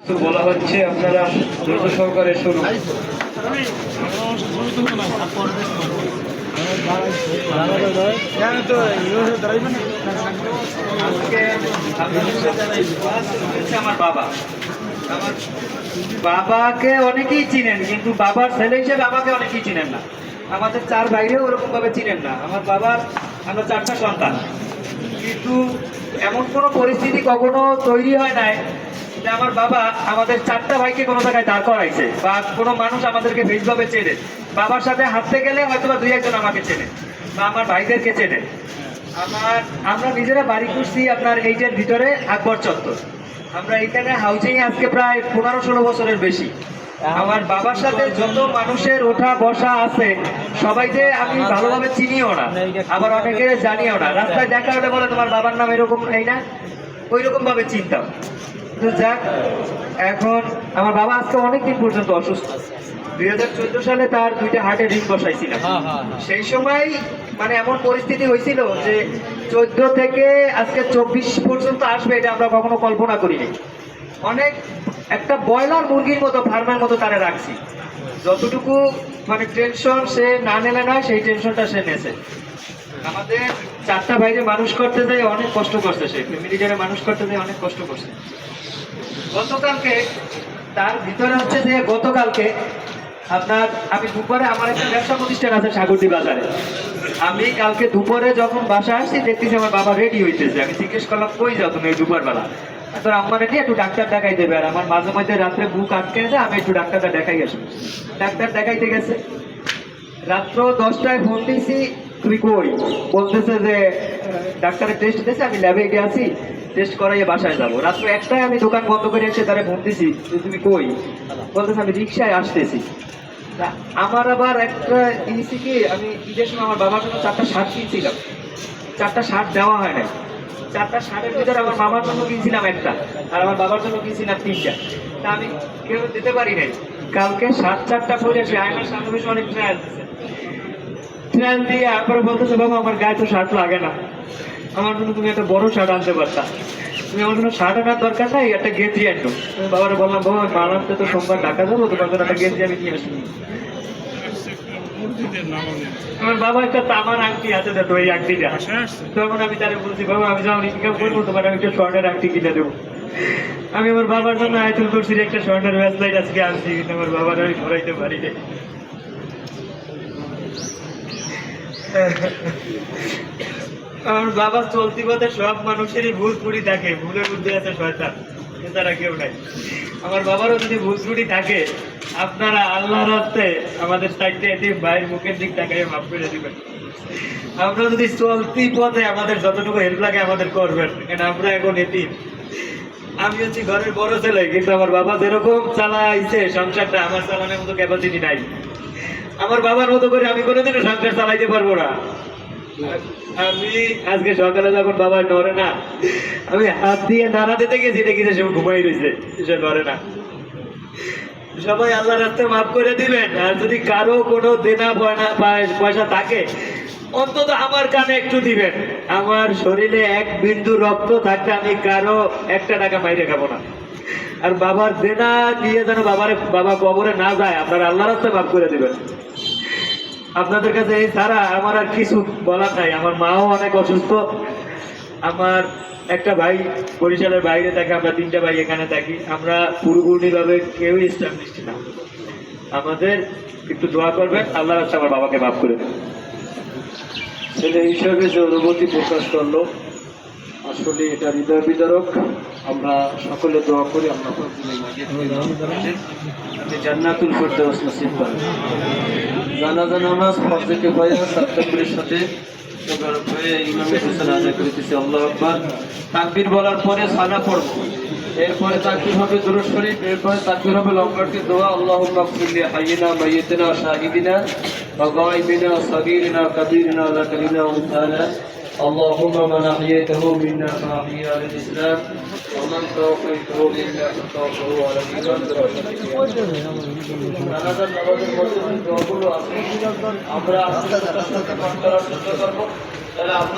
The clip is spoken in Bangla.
বলা হচ্ছে, আপনারা দ্রুত সহকারে শুনুন। আমার বাবাকে অনেকেই চিনেন, কিন্তু বাবার ছেলে হিসেবে আমাকে অনেকেই চিনেন না। আমাদের চার ভাইরেও ওরকম ভাবে চিনেন না। আমরা 4টা সন্তান, কিন্তু এমন কোনো পরিস্থিতি কখনো তৈরি হয় নাই যে আমার বাবা আমাদের 4টা ভাইকে কোনো জায়গায় দাঁড় করাইছে, বা কোনো মানুষ আমাদেরকে বেশভাবে চেনে। বাবার সাথে হাঁটতে গেলে হয়তো বা 2-1 আমাকে চেনে, বা আমার ভাইদেরকে চেনে। আমরা নিজেরা বাড়ি করছি আপনার এইটার ভিতরে আকবর চত্বর। আমরা এখানে হাউজিং আজকে প্রায় 15-16 বছরের বেশি। আমার বাবার সাথে যত মানুষের ওঠা বসা আছে, সবাইকে আমি ভালোভাবে চিনিও না, আবার অনেকে জানিও না। রাস্তায় দেখা হলে বলে তোমার বাবার নাম এরকম, এই না ওই রকম ভাবে চিনতাম। তো যাক, এখন আমার বাবা আজকে অনেকদিন পর্যন্ত অসুস্থ। 2014 সালে তার 2টা হার্টের রিং বসাইছিলাম। সেই সময় মানে এমন পরিস্থিতি হয়েছিল যে 14 থেকে আজকে 24 পর্যন্ত আসবে, এটা আমরা কখনো কল্পনা করিনি। অনেক একটা ব্রয়লার মুরগির মতো, ফার্মের মতো তারা রাখছি। যতটুকু মানে টেনশন সে না নিলে নয়, সেই টেনশনটা সে নেছে। আমাদের 4টা ভাইকে মানুষ করতে যায় অনেক কষ্ট করছে, সে ফ্যামিলি যারা মানুষ করতে যায় অনেক কষ্ট করছে। গতকালকে তার ভিতরে হচ্ছে যে গতকালকে আপনার আমি দুপুরে, আমার একটা ব্যবসা প্রতিষ্ঠান আছে সাগরদী বাজারে। আমি কালকে দুপুরে যখন বাসায় আসছি, দেখতেছি আমার বাবা রেডি হইতেছে। আমি জিজ্ঞেস করলাম, কই যাও তুমি এই দুপুরবেলা? তোর আম্মারে নিয়ে একটু ডাক্তার দেখাই দেবে। আর আমার মাঝে মাঝে রাত্রে বুক আটকে যায়, আমি একটু ডাক্তারটা দেখাই আসি। ডাক্তার দেখাইতে গেছে। রাত্র 10টায় ফোন দিয়েছি, তুই কই? বলতেছে যে ডাক্তারের টেস্ট দিয়েছে, আমি ল্যাবে গিয়ে আছি, টেস্ট করাইয়ে বাসায় যাবো। রাত্র 1টায় আমি দোকান বন্ধ করে এসে তারা ফোন দিছি, তুমি কই? বলতেছে আমি রিক্সায় আসতেছি। আমার আবার একটা দিয়েছি কি, আমি ঈদের সময় আমার বাবার জন্য 4টা শার্ট কিনছিলাম। 4টা শার্ট দেওয়া হয় নাই। 4টা শার্টের ভিতরে আমার মামার জন্য কিনছিলাম একটা, আর আমার বাবার জন্য কিনছিলাম 3টা। তা আমি কেউ দিতে পারি নাই। কালকে 4টা পরে এসে আয়নার সামনে বসে অনেক ট্রায়াল দিচ্ছে। ট্রায়াল দিয়ে একবার বলতেছে, বাবা আমার গায়ে তো শার্ট লাগে না, আমার জন্য তুমি একটা বড় শার্ট আনতে পারতা। তুমি আমার জন্য শার্ট আনার দরকার নাই, একটা গেঞ্জি আনতো। আমি বাবারে বললাম, বাবা মাল আনতে তো সোমবার ঢাকা যাবো, তোমার জন্য একটা গেঞ্জি আমি নিয়ে আসি। আমার বাবা একটা তামার আংটি আছে, দেখো এই আংটিটা। তখন আমি তারে বলছি, বাবা আমি যখন ইনকাম করবো তোমার আমি একটা স্বর্ণের আংটি কিনে দেবো। আমি আমার বাবার জন্য আয়তুল কুরসির একটা স্বর্ণের ওয়েবসাইট আজকে আনছি, কিন্তু আমার বাবার আমি ঘোরাইতে পারি না। আমার বাবা চলতি পথে সব মানুষেরই ভুল ত্রুটি থাকে, ভুলের মধ্যে আছে শয়তান, তারা কেউ নাই। আমার বাবারও যদি ভুল ত্রুটি থাকে, আপনারা আল্লাহর রাস্তে আমাদের সাইডে এটি ভাইয়ের মুখের দিক তাকাই মাফ করে দিবেন। আমরা যদি চলতি পথে আমাদের যতটুকু হেল্প লাগে আমাদের করবেন, কারণ আমরা এখন এতিম। আমি হচ্ছি ঘরের বড় ছেলে, কিন্তু আমার বাবা যেরকম চালাইছে সংসারটা, আমার চালানোর মতো ক্যাপাসিটি নাই। আমার বাবার মতো করে আমি কোনোদিনও সংসার চালাইতে পারবো না। আমি আজকে সকালে যখন বাবা নড়ে না, আমি হাত দিয়ে নাড়া দিতে গেছি, দেখি যে সে ঘুমাই রয়েছে, সে নড়ে না। সবাই আল্লাহ রাস্তায় মাফ করে দিবেন। আর যদি কারো কোনো দেনা পয়সা থাকে, অন্তত আমার কানে একটু দিবেন। আমার শরীরে 1 বিন্দু রক্ত থাকতে আমি কারো 1টা টাকা মাইরে খাবো না। আর বাবার দেনা নিয়ে যেন বাবা কবরে না যায়, আপনারা আল্লাহ রাস্তায় মাফ করে দিবেন। আপনাদের কাছে এই ছাড়া আমার আর কিছু বলার নাই। আমার মাও অনেক অসুস্থ। আমার একটা ভাই বরিশালের বাইরে থাকে, আমরা 3টা ভাই এখানে থাকি। আমরা পুরোপুরিভাবে কেউই এস্টাবলিশড না। আমাদের একটু দোয়া করবেন, আল্লাহ রাস্তায় আমার বাবাকে মাফ করে দেবেন। ছেলে হিসাবে যে অনুভূতি প্রকাশ করলো, আসলে এটা হৃদয় বিদারক। আমরা সকলে দোয়া করি আল্লাহ জান্নাতুল ফেরদাউস নসিব করেন। জানাজা নামাজ ফরজে কিফায়া তাকবীরের সাথে ইমামের হোসেন আদায় করিতেছি। আল্লাহু আকবার। তাকবীর বলার পরে সানা পড়ব, এরপরে তাকবীর হবে দুরূদ শরীফ, এরপরে তাকবীর হবে লম্বাটি দোয়া, আল্লাহুম্মা গফির লি হাইয়িনা মাইয়িতিনা শাহিদিনা ওয়া গায়বিনা সাগীরিনা কাবীরিনা যাকারিনা ওয়া উনসানা। اللهم من أحييته منا فأحيي على الإسلام ومن توفيته منا فتوفه على الإيمان برحمتك। আমরা